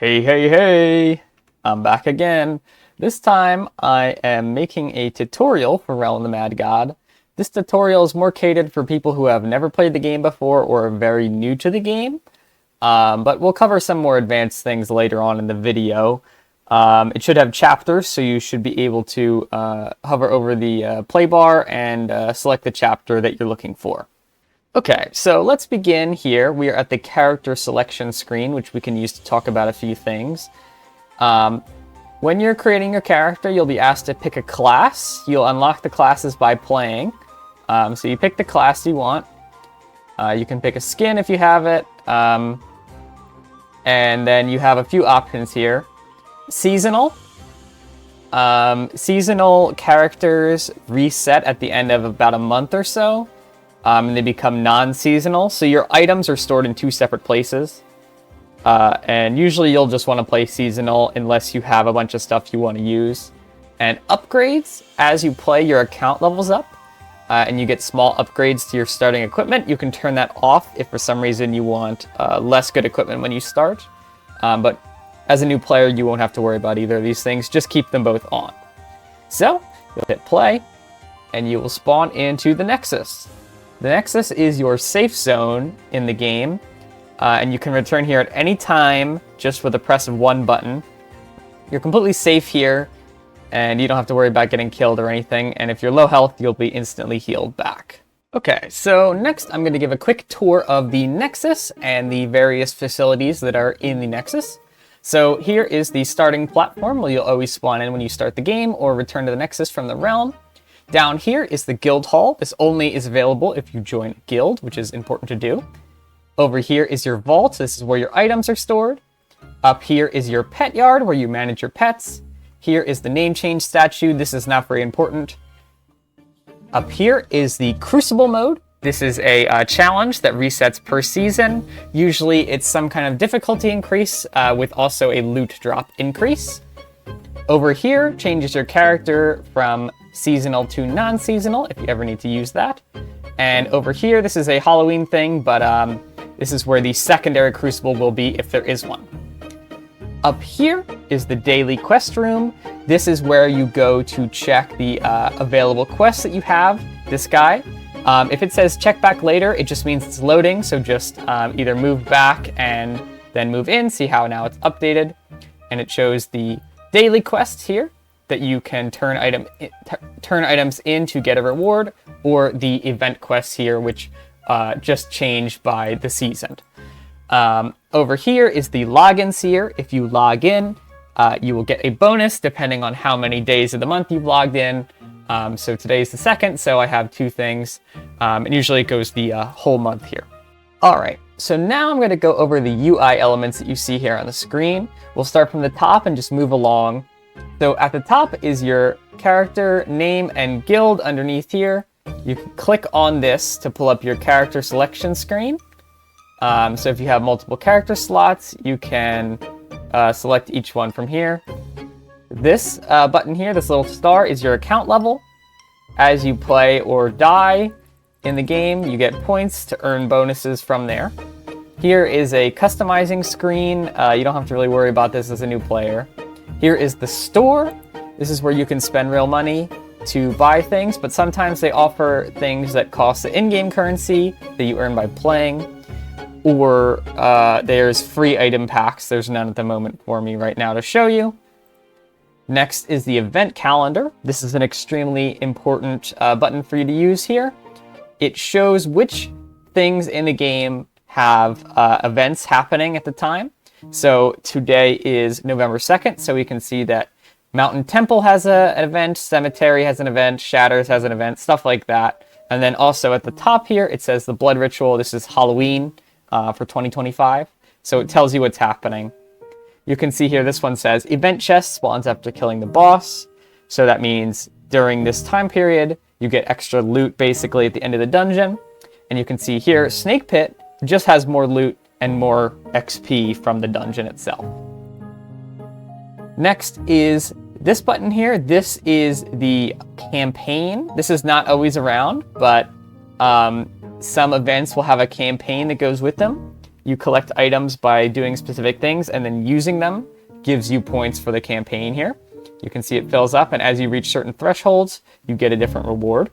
Hey! I'm back again. This time I am making a tutorial for Realm the Mad God. This tutorial is more catered for people who have never played the game before or are very new to the game. But we'll cover some more advanced things later on in the video. It should have chapters, so you should be able to hover over the play bar and select the chapter that you're looking for. Okay, so let's begin here. We are at the character selection screen, which we can use to talk about a few things. When you're creating your character, you'll be asked to pick a class. You'll unlock the classes by playing. So you pick the class you want. You can pick a skin if you have it. And then you have a few options here. Seasonal. Seasonal characters reset at the end of about a month or so. And they become non-seasonal, so your items are stored in two separate places. And usually you'll just want to play seasonal unless you have a bunch of stuff you want to use. And upgrades, as you play, your account levels up, and you get small upgrades to your starting equipment. You can turn that off if for some reason you want less good equipment when you start. But as a new player, you won't have to worry about either of these things. Just keep them both on. So, you'll hit play, and you will spawn into the Nexus. The Nexus is your safe zone in the game, and you can return here at any time just with the press of one button. You're completely safe here, and you don't have to worry about getting killed or anything, and if you're low health, you'll be instantly healed back. Okay, so next I'm going to give a quick tour of the Nexus and the various facilities that are in the Nexus. So here is the starting platform where you'll always spawn in when you start the game or return to the Nexus from the realm. Down here is the guild hall. This only is available if you join a guild, which is important to do. Over here is your vault. This is where your items are stored. Up here is your pet yard, where you manage your pets. Here is the name change statue. This is not very important. Up here is the crucible mode. This is a challenge that resets per season. Usually it's some kind of difficulty increase with also a loot drop increase. Over here changes your character from seasonal to non-seasonal, if you ever need to use that. And over here, this is a Halloween thing, but this is where the secondary crucible will be if there is one. Up here is the daily quest room. This is where you go to check the available quests that you have, this guy. If it says check back later, it just means it's loading, so just either move back and then move in, see how now it's updated. And it shows the daily quests here that you can turn items in to get a reward, or the event quests here, which just change by the season. Over here is the login seer. If you log in, you will get a bonus depending on how many days of the month you've logged in. So today's the 2nd, so I have 2 things, and usually it goes the whole month here. Alright, so now I'm going to go over the UI elements that you see here on the screen. We'll start from the top and just move along. So at the top is your character name and guild underneath here. You can click on this to pull up your character selection screen. So if you have multiple character slots, you can select each one from here. This button here, this little star, is your account level. As you play or die in the game, you get points to earn bonuses from there. Here is a customizing screen. You don't have to really worry about this as a new player. Here is the store. This is where you can spend real money to buy things, but sometimes they offer things that cost the in-game currency that you earn by playing. Or there's free item packs. There's none at the moment for me right now to show you. Next is the event calendar. This is an extremely important button for you to use here. It shows which things in the game have events happening at the time. So today is November 2nd, so we can see that Mountain Temple has an event, Cemetery has an event, Shatters has an event, stuff like that. And then also at the top here, it says the Blood Ritual. This is Halloween for 2025, so it tells you what's happening. You can see here, this one says Event Chest spawns after killing the boss. So that means during this time period, you get extra loot basically at the end of the dungeon. And you can see here, Snake Pit just has more loot and more XP from the dungeon itself. Next is this button here. This is the campaign. This is not always around, but some events will have a campaign that goes with them. You collect items by doing specific things, and then using them gives you points for the campaign here. You can see it fills up, and as you reach certain thresholds, you get a different reward.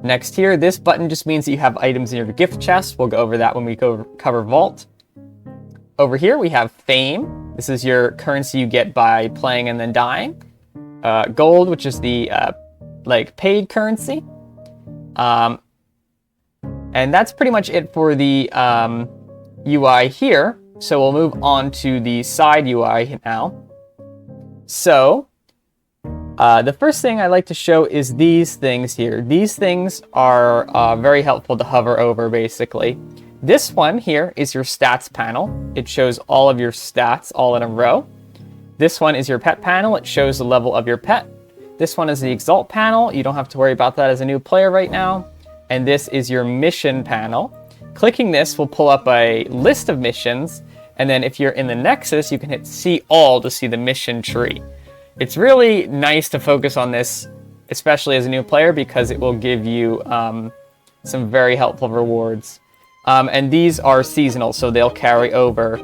Next here, this button just means that you have items in your gift chest. We'll go over that when we cover Vault. Over here, we have Fame. This is your currency you get by playing and then dying. Gold, which is the paid currency. And that's pretty much it for the UI here. So we'll move on to the side UI now. So the first thing I'd like to show is these things here. These things are very helpful to hover over, basically. This one here is your stats panel. It shows all of your stats all in a row. This one is your pet panel. It shows the level of your pet. This one is the Exalt panel. You don't have to worry about that as a new player right now. And this is your mission panel. Clicking this will pull up a list of missions. And then if you're in the Nexus, you can hit See All to see the mission tree. It's really nice to focus on this, especially as a new player, because it will give you some very helpful rewards. And these are seasonal, so they'll carry over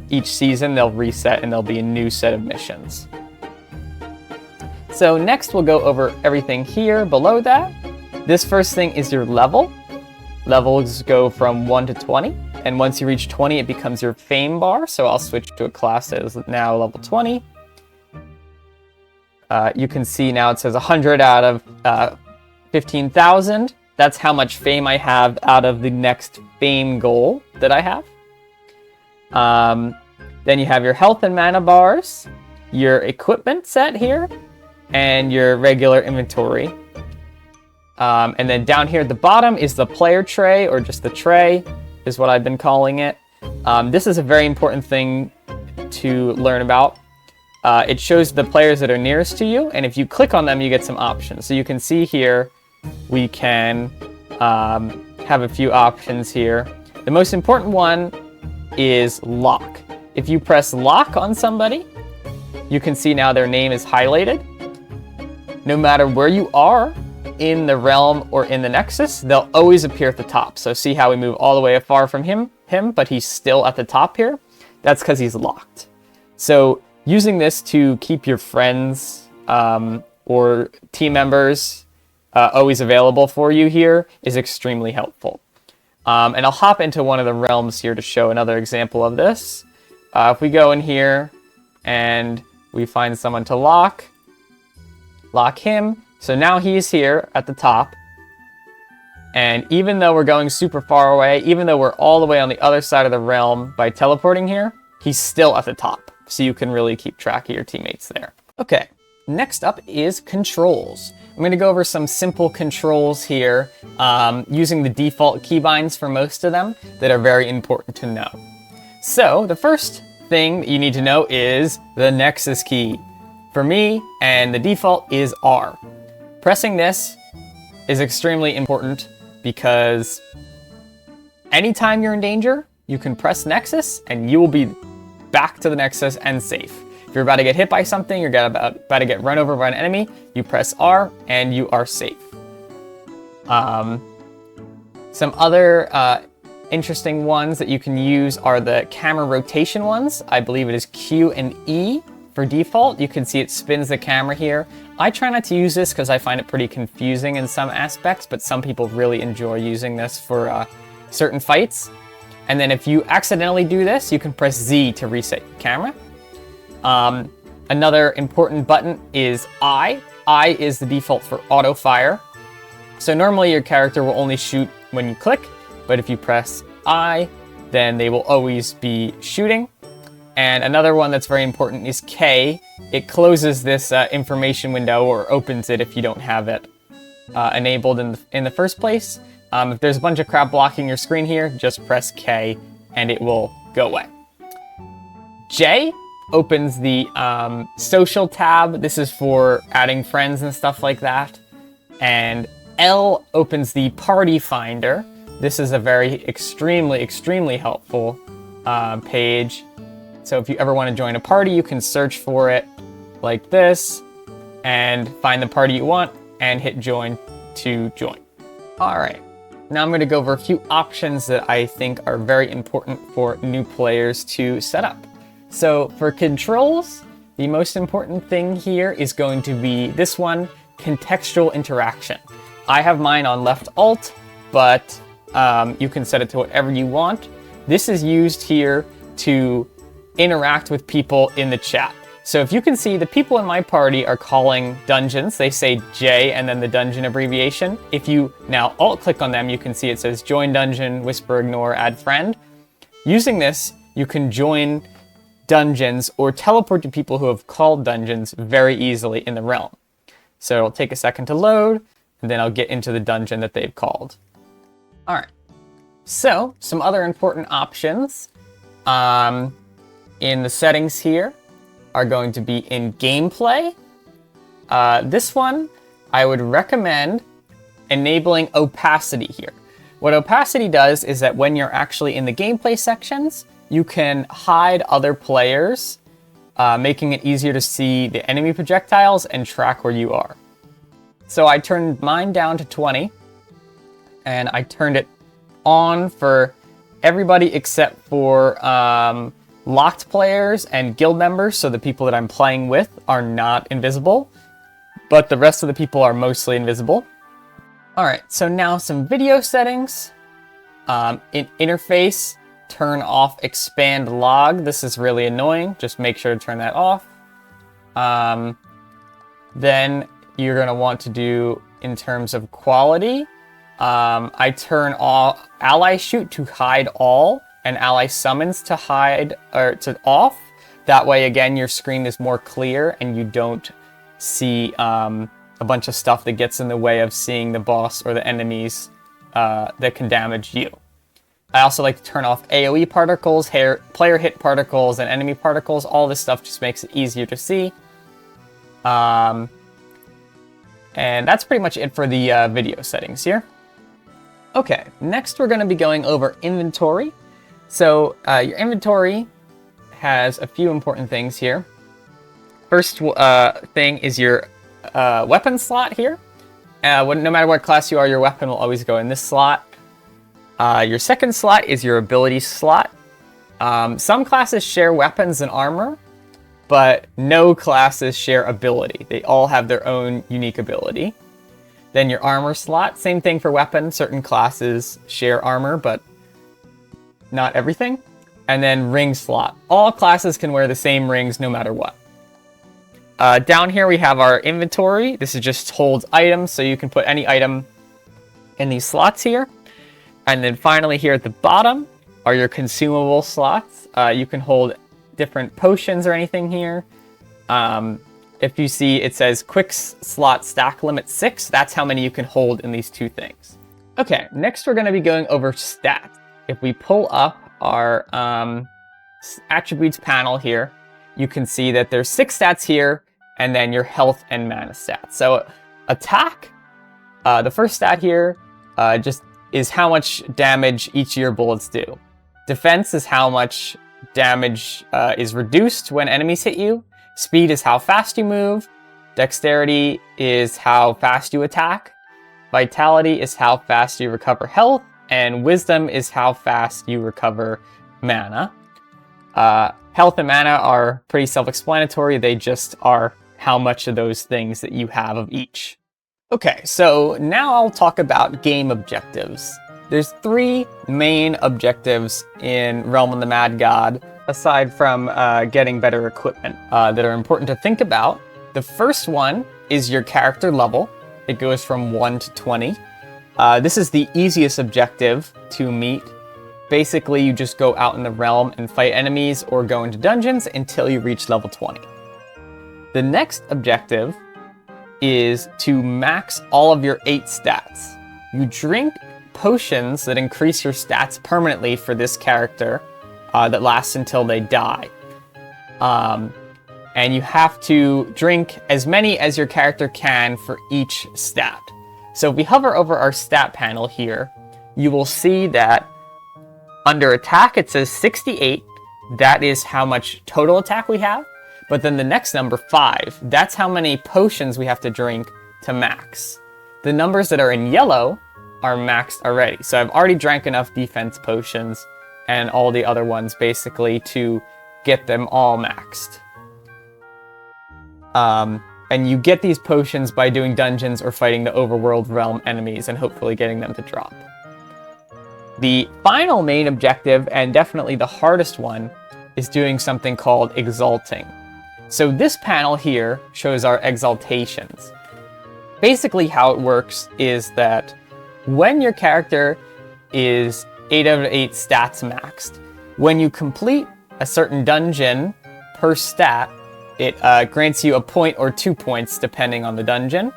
each season. They'll reset and there'll be a new set of missions. So next we'll go over everything here below that. This first thing is your level. Levels go from 1 to 20. And once you reach 20, it becomes your fame bar. So I'll switch to a class that is now level 20. You can see now it says 100 out of 15,000. That's how much fame I have out of the next fame goal that I have. Then you have your health and mana bars, your equipment set here, and your regular inventory. And then down here at the bottom is the player tray, or just the tray is what I've been calling it. This is a very important thing to learn about. It shows the players that are nearest to you, and if you click on them, you get some options. So you can see here, we can have a few options here. The most important one is lock. If you press lock on somebody, you can see now their name is highlighted. No matter where you are in the realm or in the Nexus, they'll always appear at the top. So see how we move all the way far from him, but he's still at the top here? That's because he's locked. So using this to keep your friends or team members always available for you here is extremely helpful. And I'll hop into one of the realms here to show another example of this. If we go in here and we find someone to lock him. So now he's here at the top. And even though we're going super far away, even though we're all the way on the other side of the realm by teleporting here, he's still at the top. So you can really keep track of your teammates there. Okay, next up is controls. I'm going to go over some simple controls here, using the default keybinds for most of them that are very important to know. So the first thing that you need to know is the Nexus key. For me, and the default is R. Pressing this is extremely important because anytime you're in danger, you can press Nexus and you will be back to the Nexus and safe. If you're about to get hit by something, you're about to get run over by an enemy, you press R and you are safe. Some other interesting ones that you can use are the camera rotation ones. I believe it is Q and E for default. You can see it spins the camera here. I try not to use this because I find it pretty confusing in some aspects, but some people really enjoy using this for certain fights. And then if you accidentally do this, you can press Z to reset your camera. Another important button is I. I is the default for auto fire. So normally your character will only shoot when you click, but if you press I, then they will always be shooting. And another one that's very important is K. It closes this information window or opens it if you don't have it enabled in the first place. If there's a bunch of crap blocking your screen here, just press K and it will go away. J opens the social tab. This is for adding friends and stuff like that. And L opens the party finder. This is a very extremely helpful page. So if you ever want to join a party, you can search for it like this and find the party you want and hit join to join. All right, Now I'm going to go over a few options that I think are very important for new players to set up. So for controls, the most important thing here is going to be this one, contextual interaction. I have mine on left alt, but you can set it to whatever you want. This is used here to interact with people in the chat. So if you can see, the people in my party are calling dungeons. They say J and then the dungeon abbreviation. If you now alt-click on them, you can see it says join dungeon, whisper, ignore, add friend. Using this, you can join dungeons or teleport to people who have called dungeons very easily in the realm. So it'll take a second to load, and then I'll get into the dungeon that they've called. All right, so some other important options in the settings here are going to be in gameplay. This one, I would recommend enabling opacity here. What opacity does is that when you're actually in the gameplay sections, you can hide other players, making it easier to see the enemy projectiles and track where you are. So I turned mine down to 20, and I turned it on for everybody except for locked players and guild members, so the people that I'm playing with are not invisible, but the rest of the people are mostly invisible. Alright, so now some video settings. In interface, turn off expand log. This is really annoying. Just make sure to turn that off. Then you're going to want to do, in terms of quality, I turn off ally shoot to hide all, and ally summons to hide or to off. That way, again, your screen is more clear and you don't see a bunch of stuff that gets in the way of seeing the boss or the enemies that can damage you. I also like to turn off AoE particles, player hit particles, and enemy particles. All this stuff just makes it easier to see. And that's pretty much it for the video settings here. Okay, next we're going to be going over inventory. So your inventory has a few important things here. First thing is your weapon slot here. No matter what class you are, your weapon will always go in this slot. Your second slot is your ability slot. Some classes share weapons and armor, but no classes share ability. They all have their own unique ability. Then your armor slot, same thing for weapons. Certain classes share armor, but not everything. And then ring slot. All classes can wear the same rings no matter what. Down here we have our inventory. This is just holds items, so you can put any item in these slots here. And then finally here at the bottom are your consumable slots. You can hold different potions or anything here. If you see it says quick slot stack limit 6, that's how many you can hold in these two things. Okay, next we're going to be going over stats. If we pull up our attributes panel here, you can see that there's 6 stats here, and then your health and mana stats. So attack, the first stat here just is how much damage each of your bullets do. Defense is how much damage is reduced when enemies hit you. Speed is how fast you move. Dexterity is how fast you attack. Vitality is how fast you recover health. And wisdom is how fast you recover mana. Health and mana are pretty self-explanatory. They just are how much of those things that you have of each. Okay, so now I'll talk about game objectives. There's 3 main objectives in Realm of the Mad God, aside from getting better equipment, that are important to think about. The first one is your character level. It goes from 1 to 20. This is the easiest objective to meet. Basically, you just go out in the realm and fight enemies or go into dungeons until you reach level 20. The next objective is to max all of your 8 stats. You drink potions that increase your stats permanently for this character that lasts until they die. And you have to drink as many as your character can for each stat. So if we hover over our stat panel here, you will see that under attack it says 68. That is how much total attack we have. But then the next number, 5, that's how many potions we have to drink to max. The numbers that are in yellow are maxed already. So I've already drank enough defense potions and all the other ones basically to get them all maxed. And you get these potions by doing dungeons or fighting the overworld realm enemies and hopefully getting them to drop. The final main objective, and definitely the hardest one, is doing something called exalting. So this panel here shows our exaltations. Basically how it works is that when your character is 8 out of 8 stats maxed, when you complete a certain dungeon per stat, it grants you a point or 2 points depending on the dungeon.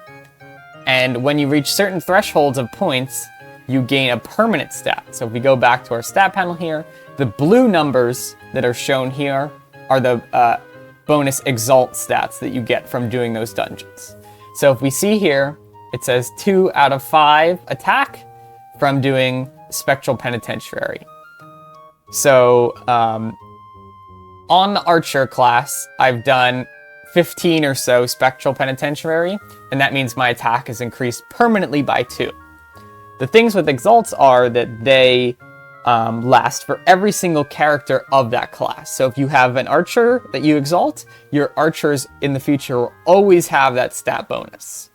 And when you reach certain thresholds of points, you gain a permanent stat. So if we go back to our stat panel here, the blue numbers that are shown here are the bonus exalt stats that you get from doing those dungeons. So if we see here, it says 2 out of 5 attack from doing Spectral Penitentiary. So on the Archer class, I've done 15 or so Spectral Penitentiary, and that means my attack is increased permanently by 2. The things with exalts are that they last for every single character of that class. So if you have an archer that you exalt, your archers in the future will always have that stat bonus.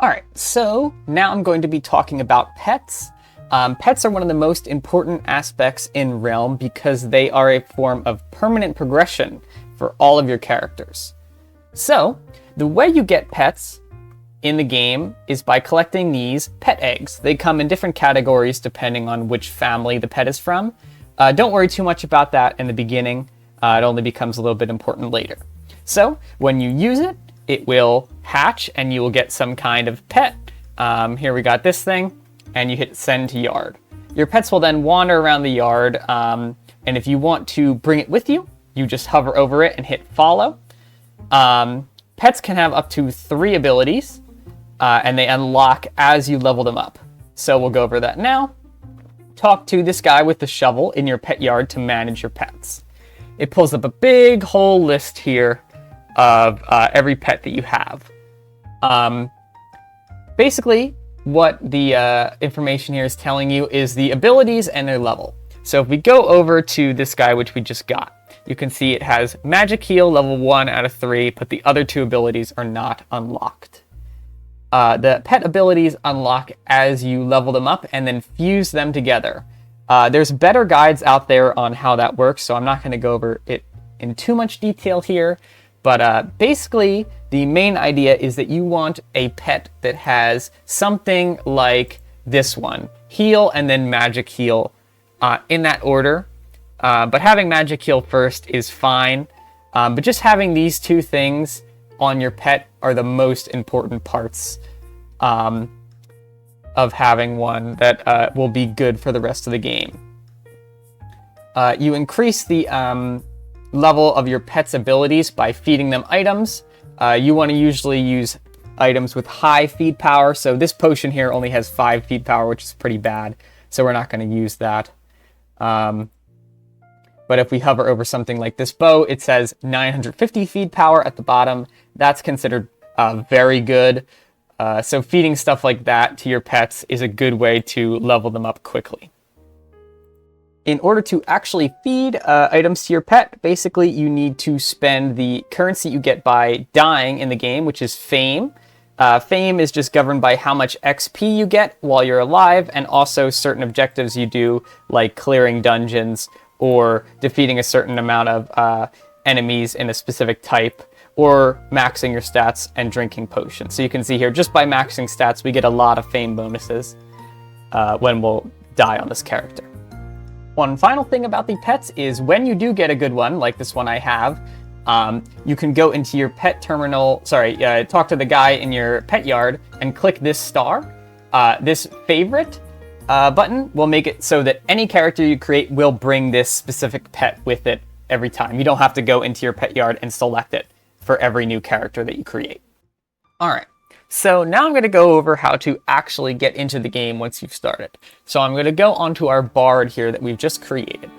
Alright, so now I'm going to be talking about pets. Pets are one of the most important aspects in Realm because they are a form of permanent progression for all of your characters. So, the way you get pets in the game is by collecting these pet eggs. They come in different categories depending on which family the pet is from. Don't worry too much about that in the beginning. It only becomes a little bit important later. So when you use it, it will hatch and you will get some kind of pet. Here we got this thing, and you hit send to yard. Your pets will then wander around the yard, and if you want to bring it with you, you just hover over it and hit follow. Pets can have up to 3 abilities. And they unlock as you level them up. So we'll go over that now. Talk to this guy with the shovel in your pet yard to manage your pets. It pulls up a big whole list here of every pet that you have. Basically, what the information here is telling you is the abilities and their level. So if we go over to this guy, which we just got, you can see it has Magic Heal level 1 out of 3, but the other 2 abilities are not unlocked. The pet abilities unlock as you level them up and then fuse them together. There's better guides out there on how that works, so I'm not going to go over it in too much detail here. But basically, the main idea is that you want a pet that has something like this one. Heal and then Magic Heal in that order. But having Magic Heal first is fine. But just having these 2 things on your pet are the most important parts of having one that will be good for the rest of the game. You increase the level of your pet's abilities by feeding them items. You want to usually use items with high feed power, so this potion here only has 5 feed power, which is pretty bad, so we're not going to use that. But if we hover over something like this bow, it says 950 feed power at the bottom. That's considered very good. So feeding stuff like that to your pets is a good way to level them up quickly. In order to actually feed items to your pet, basically you need to spend the currency you get by dying in the game, which is fame. Fame is just governed by how much XP you get while you're alive, and also certain objectives you do, like clearing dungeons or defeating a certain amount of enemies in a specific type, or maxing your stats and drinking potions. So you can see here, just by maxing stats, we get a lot of fame bonuses when we'll die on this character. One final thing about the pets is when you do get a good one, like this one I have, you can go into your pet terminal, talk to the guy in your pet yard and click this star. This favorite button will make it so that any character you create will bring this specific pet with it every time. You don't have to go into your pet yard and select it for every new character that you create. Alright, so now I'm going to go over how to actually get into the game once you've started. So I'm going to go onto our bard here that we've just created.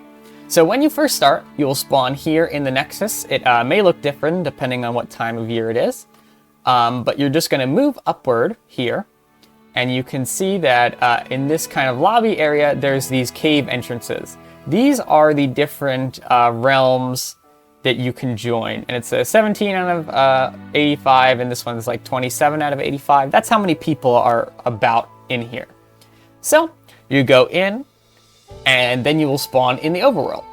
So when you first start, you will spawn here in the Nexus. It may look different depending on what time of year it is, but you're just going to move upward here, and you can see that in this kind of lobby area, there's these cave entrances. These are the different realms that you can join, and it's a 17 out of 85, and this one's like 27 out of 85. That's how many people are about in here. So you go in, and then you will spawn in the overworld.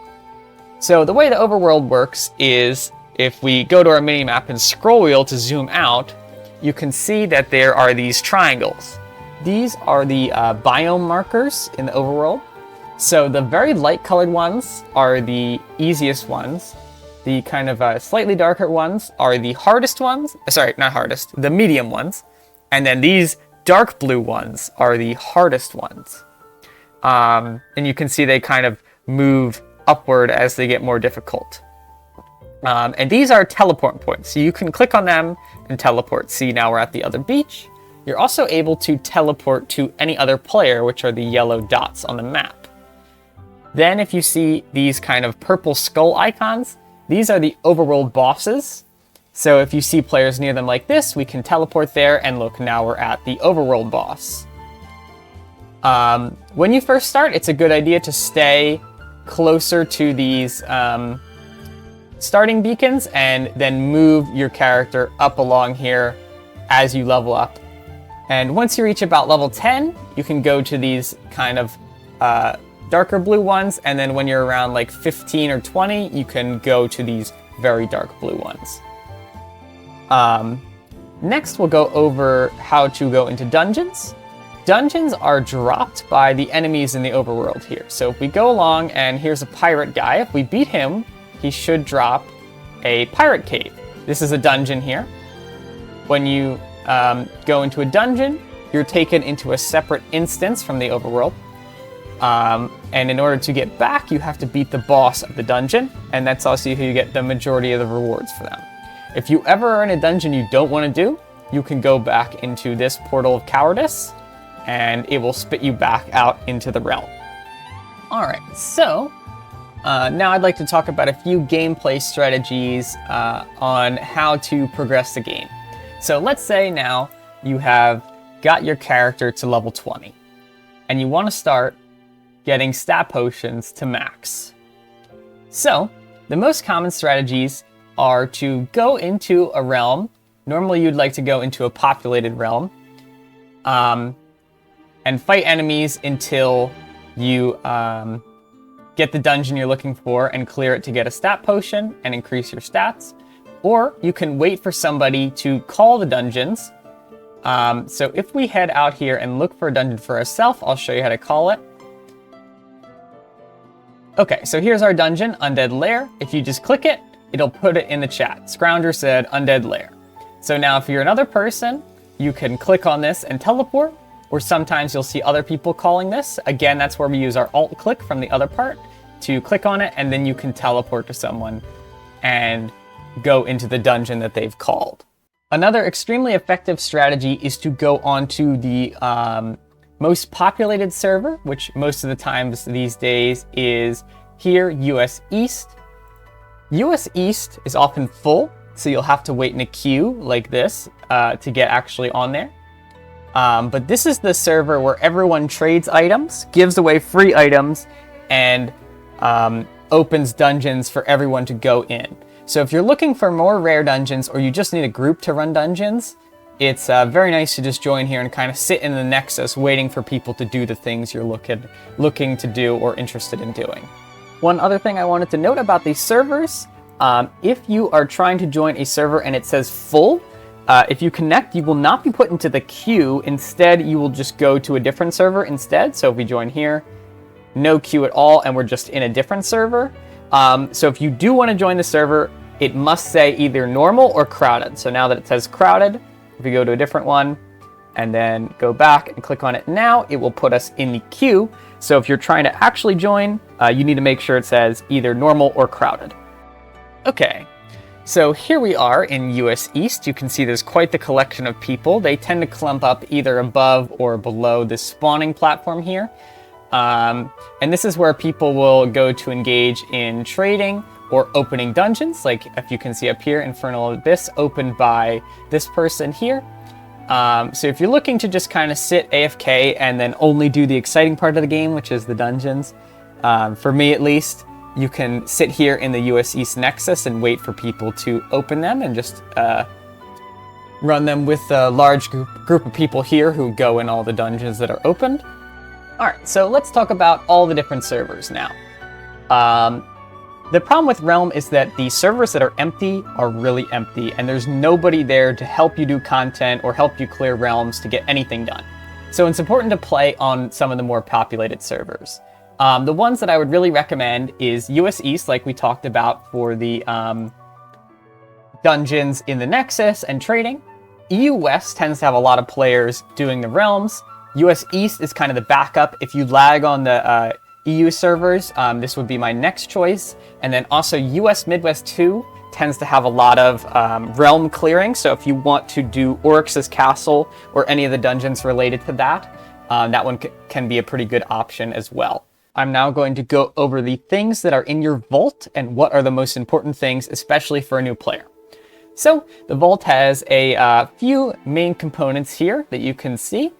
So the way the overworld works is, if we go to our minimap and scroll wheel to zoom out, you can see that there are these triangles. These are the biome markers in the overworld. So the very light colored ones are the easiest ones. The kind of slightly darker ones are the hardest ones. Sorry, not hardest, the medium ones. And then these dark blue ones are the hardest ones. And you can see they kind of move upward as they get more difficult. And these are teleport points. So you can click on them and teleport. See, now we're at the other beach. You're also able to teleport to any other player, which are the yellow dots on the map. Then if you see these kind of purple skull icons, these are the overworld bosses. So if you see players near them like this, we can teleport there, and look, now we're at the overworld boss. When you first start, it's a good idea to stay closer to these starting beacons, and then move your character up along here as you level up. And once you reach about level 10, you can go to these kind of darker blue ones, and then when you're around like 15 or 20, you can go to these very dark blue ones. Next, we'll go over how to go into dungeons. Dungeons are dropped by the enemies in the overworld here. So if we go along, and here's a pirate guy, if we beat him, he should drop a pirate cave. This is a dungeon here. When you go into a dungeon, you're taken into a separate instance from the overworld. And in order to get back, you have to beat the boss of the dungeon, and that's also who you get the majority of the rewards for them. If you ever are in a dungeon you don't want to do, you can go back into this portal of cowardice, and it will spit you back out into the realm. Alright, so now I'd like to talk about a few gameplay strategies on how to progress the game. So let's say now you have got your character to level 20, and you want to start getting stat potions to max. So the most common strategies are to go into a realm. Normally you'd like to go into a populated realm, and fight enemies until you get the dungeon you're looking for and clear it to get a stat potion and increase your stats. Or you can wait for somebody to call the dungeons. So if we head out here and look for a dungeon for ourselves, I'll show you how to call it. Okay, so here's our dungeon, Undead Lair. If you just click it, it'll put it in the chat. Scrounger said Undead Lair. So now if you're another person, you can click on this and teleport, or sometimes you'll see other people calling this. Again, that's where we use our alt click from the other part to click on it, and then you can teleport to someone and go into the dungeon that they've called. Another extremely effective strategy is to go onto the most populated server, which most of the times these days is here, USEast. USEast is often full, so you'll have to wait in a queue like this to get actually on there. But this is the server where everyone trades items, gives away free items, and opens dungeons for everyone to go in. So if you're looking for more rare dungeons, or you just need a group to run dungeons, it's very nice to just join here and kind of sit in the Nexus waiting for people to do the things you're looking to do or interested in doing. One other thing I wanted to note about these servers, if you are trying to join a server and it says full, if you connect, you will not be put into the queue. Instead, you will just go to a different server instead. So if we join here, no queue at all, and we're just in a different server. So if you do want to join the server, it must say either normal or crowded. So now that it says crowded, if we go to a different one and then go back and click on it now, it will put us in the queue. So if you're trying to actually join, you need to make sure it says either normal or crowded. Okay, so here we are in USEast. You can see there's quite the collection of people. They tend to clump up either above or below this spawning platform here. And this is where people will go to engage in trading or opening dungeons, like if you can see up here, Infernal Abyss opened by this person here. So if you're looking to just kind of sit AFK and then only do the exciting part of the game, which is the dungeons, for me at least, you can sit here in the USEast Nexus and wait for people to open them and just run them with a large group of people here who go in all the dungeons that are opened. Alright, so let's talk about all the different servers now. The problem with Realm is that the servers that are empty are really empty, and there's nobody there to help you do content or help you clear realms to get anything done. So it's important to play on some of the more populated servers. The ones that I would really recommend is USEast, like we talked about for the dungeons in the Nexus and trading. EU West tends to have a lot of players doing the realms. USEast is kind of the backup. If you lag on the EU servers, this would be my next choice. And then also US Midwest 2 tends to have a lot of realm clearing. So if you want to do Oryx's Castle or any of the dungeons related to that, that one can be a pretty good option as well. I'm now going to go over the things that are in your vault and what are the most important things, especially for a new player. So the vault has a few main components here that you can see.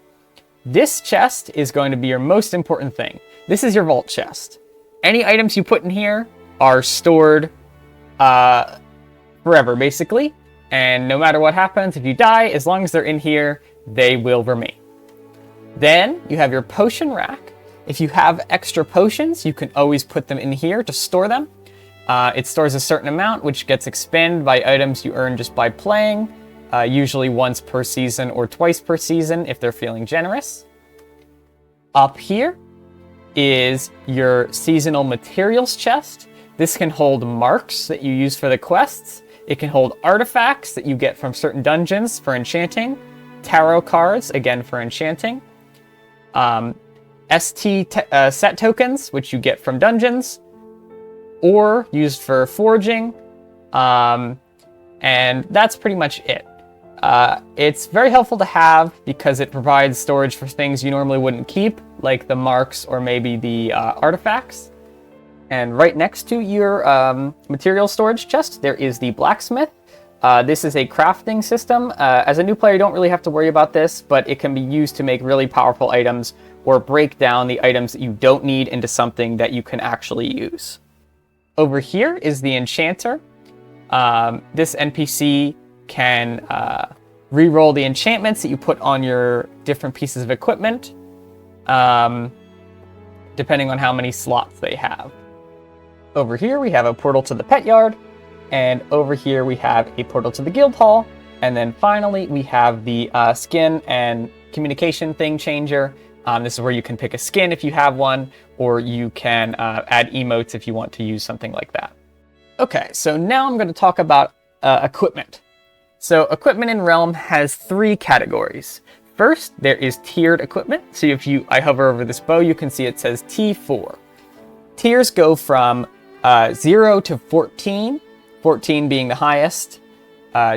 This chest is going to be your most important thing. This is your vault chest. Any items you put in here are stored forever, basically. And no matter what happens, if you die, as long as they're in here, they will remain. Then you have your potion rack. If you have extra potions, you can always put them in here to store them. It stores a certain amount, which gets expanded by items you earn just by playing, usually once per season or twice per season if they're feeling generous. Up here is your seasonal materials chest. This can hold marks that you use for the quests. It can hold artifacts that you get from certain dungeons for enchanting, tarot cards, again for enchanting, set tokens, which you get from dungeons, or used for foraging, and that's pretty much it. It's very helpful to have because it provides storage for things you normally wouldn't keep, like the marks or maybe the artifacts. And right next to your material storage chest, there is the blacksmith. This is a crafting system. As a new player, you don't really have to worry about this, but it can be used to make really powerful items or break down the items that you don't need into something that you can actually use. Over here is the enchanter. This NPC can re-roll the enchantments that you put on your different pieces of equipment, depending on how many slots they have. Over here we have a portal to the pet yard, and over here we have a portal to the guild hall, and then finally we have the skin and communication thing changer. This is where you can pick a skin if you have one, or you can add emotes if you want to use something like that. Okay, so now I'm going to talk about equipment. So equipment in Realm has 3 categories. First, there is tiered equipment. So if I hover over this bow, you can see it says T4. Tiers go from 0 to 14, 14 being the highest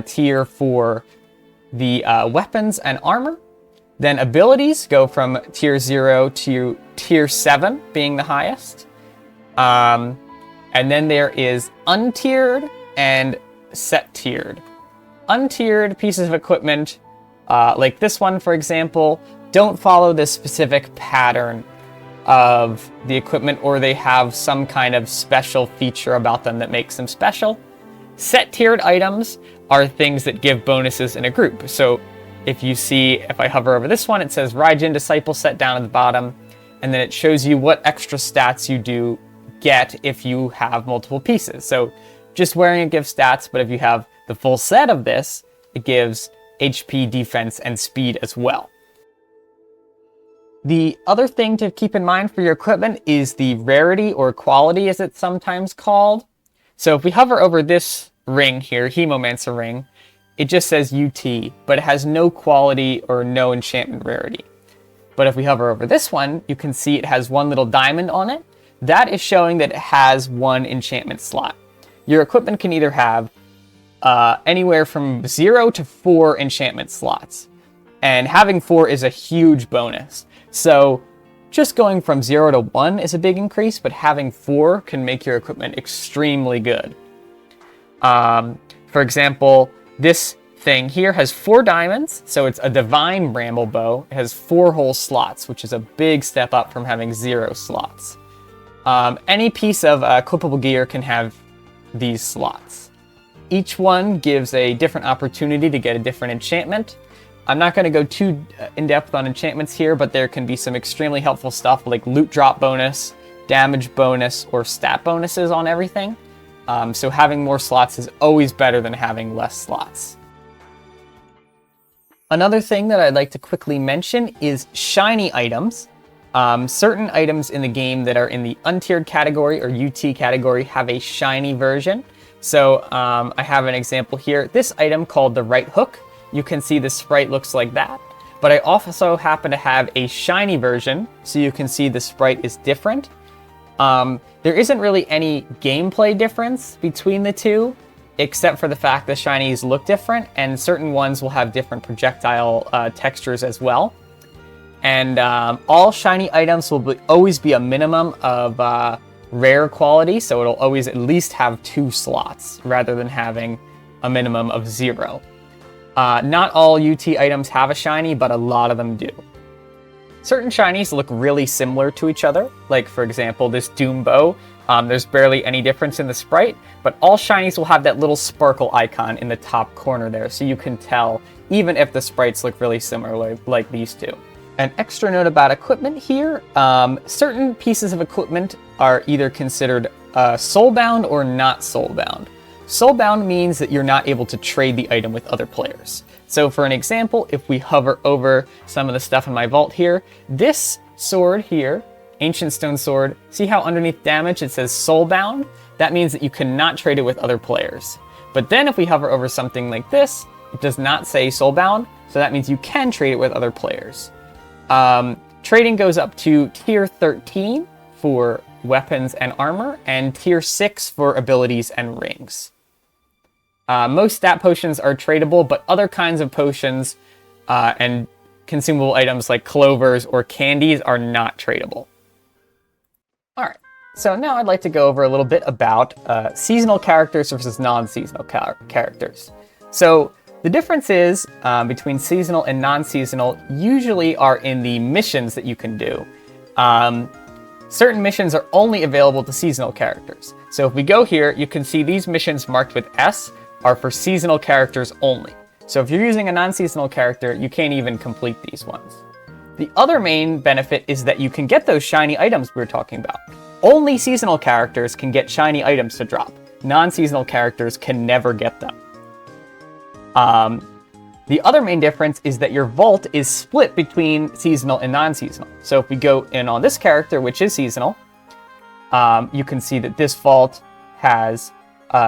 tier for the weapons and armor. Then abilities go from tier 0 to tier 7 being the highest. And then there is untiered and set tiered. Untiered pieces of equipment, like this one, for example, don't follow this specific pattern of the equipment, or they have some kind of special feature about them that makes them special. Set tiered items are things that give bonuses in a group. So if I hover over this one, it says Raijin Disciple set down at the bottom, and then it shows you what extra stats you do get if you have multiple pieces. So just wearing it gives stats, but if you have the full set of this, it gives HP, defense, and speed as well. The other thing to keep in mind for your equipment is the rarity or quality, as it's sometimes called. So if we hover over this ring here, Hemomancer ring, it just says UT, but it has no quality or no enchantment rarity. But if we hover over this one, you can see it has one little diamond on it. That is showing that it has 1 enchantment slot. Your equipment can either have anywhere from 0 to 4 enchantment slots. And having 4 is a huge bonus. So just going from 0 to 1 is a big increase, but having 4 can make your equipment extremely good. For example, this thing here has 4 diamonds, so it's a divine bramble bow. It has 4 whole slots, which is a big step up from having 0 slots. Any piece of clippable gear can have these slots. Each one gives a different opportunity to get a different enchantment. I'm not going to go too in-depth on enchantments here, but there can be some extremely helpful stuff like loot drop bonus, damage bonus, or stat bonuses on everything. So having more slots is always better than having less slots. Another thing that I'd like to quickly mention is shiny items. Certain items in the game that are in the untiered category or UT category have a shiny version. So I have an example here. This item called the right hook. You can see the sprite looks like that. But I also happen to have a shiny version, so you can see the sprite is different. There isn't really any gameplay difference between the two, except for the fact that shinies look different, and certain ones will have different projectile textures as well. And all shiny items will always be a minimum of rare quality, so it'll always at least have 2 slots, rather than having a minimum of 0. Not all UT items have a shiny, but a lot of them do. Certain shinies look really similar to each other, like for example this Doom Bow. There's barely any difference in the sprite, but all shinies will have that little sparkle icon in the top corner there, so you can tell even if the sprites look really similar like these two. An extra note about equipment here, certain pieces of equipment are either considered soulbound or not soulbound. Soulbound means that you're not able to trade the item with other players. So for an example, if we hover over some of the stuff in my vault here, this sword here, Ancient Stone Sword, see how underneath damage it says soulbound? That means that you cannot trade it with other players. But then if we hover over something like this, it does not say soulbound, so that means you can trade it with other players. Trading goes up to tier 13 for weapons and armor, and tier 6 for abilities and rings. Most stat potions are tradable, but other kinds of potions and consumable items like clovers or candies are not tradable. Alright, so now I'd like to go over a little bit about seasonal characters versus non-seasonal characters. So the difference is between seasonal and non-seasonal usually are in the missions that you can do. Certain missions are only available to seasonal characters. So if we go here, you can see these missions marked with S are for seasonal characters only. So if you're using a non-seasonal character, you can't even complete these ones. The other main benefit is that you can get those shiny items we were talking about. Only seasonal characters can get shiny items to drop. Non-seasonal characters can never get them. The other main difference is that your vault is split between seasonal and non-seasonal. So if we go in on this character, which is seasonal, you can see that this vault has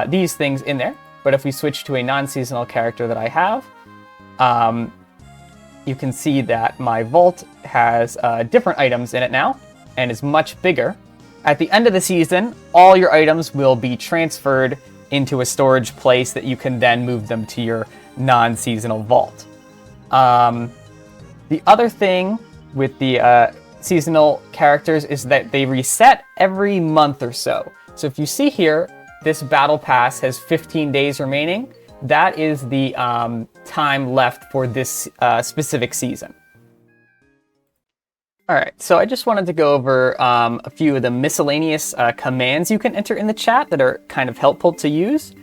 these things in there. But if we switch to a non-seasonal character that I have, you can see that my vault has different items in it now and is much bigger. At the end of the season, all your items will be transferred into a storage place that you can then move them to your non-seasonal vault. The other thing with the seasonal characters is that they reset every month or so. So if you see here, this battle pass has 15 days remaining. That is the time left for this specific season. Alright, so I just wanted to go over a few of the miscellaneous commands you can enter in the chat that are kind of helpful to use.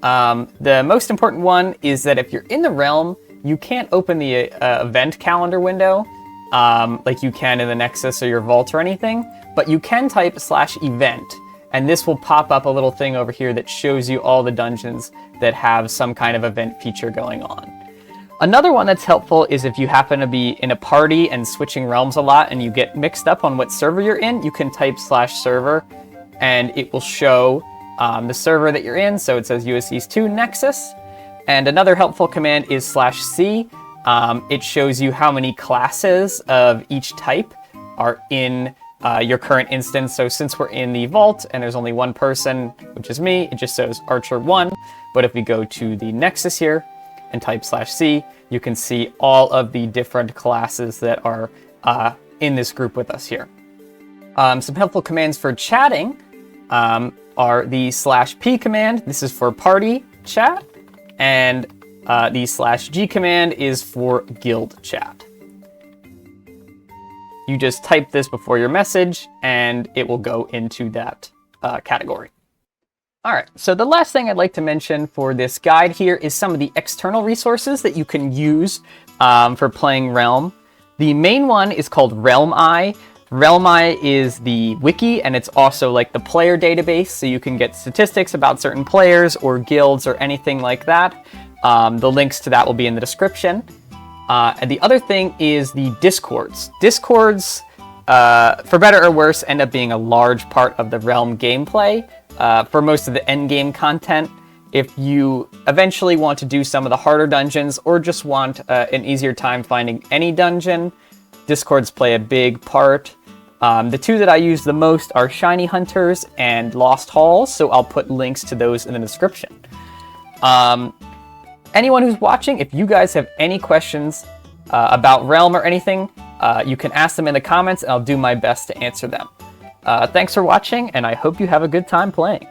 The most important one is that if you're in the realm, you can't open the event calendar window like you can in the Nexus or your vault or anything, but you can type /event. And this will pop up a little thing over here that shows you all the dungeons that have some kind of event feature going on. Another one that's helpful is if you happen to be in a party and switching realms a lot and you get mixed up on what server you're in, you can type /server and it will show the server that you're in. So it says USEast 2 Nexus. And another helpful command is /c. It shows you how many classes of each type are in your current instance. So since we're in the vault and there's only one person, which is me, it just says Archer 1. But if we go to the Nexus here and type /c, you can see all of the different classes that are in this group with us here. Some helpful commands for chatting are the /p command. This is for party chat. And The /G command is for guild chat. You just type this before your message, and it will go into that category. All right, so the last thing I'd like to mention for this guide here is some of the external resources that you can use for playing Realm. The main one is called Realmeye. Realmeye is the wiki, and it's also like the player database, so you can get statistics about certain players or guilds or anything like that. The links to that will be in the description. And the other thing is the Discords. Discords, for better or worse, end up being a large part of the Realm gameplay. For most of the endgame content, if you eventually want to do some of the harder dungeons or just want an easier time finding any dungeon, Discords play a big part. The two that I use the most are Shiny Hunters and Lost Halls, so I'll put links to those in the description. Anyone who's watching, if you guys have any questions about Realm or anything, you can ask them in the comments and I'll do my best to answer them. Thanks for watching, and I hope you have a good time playing.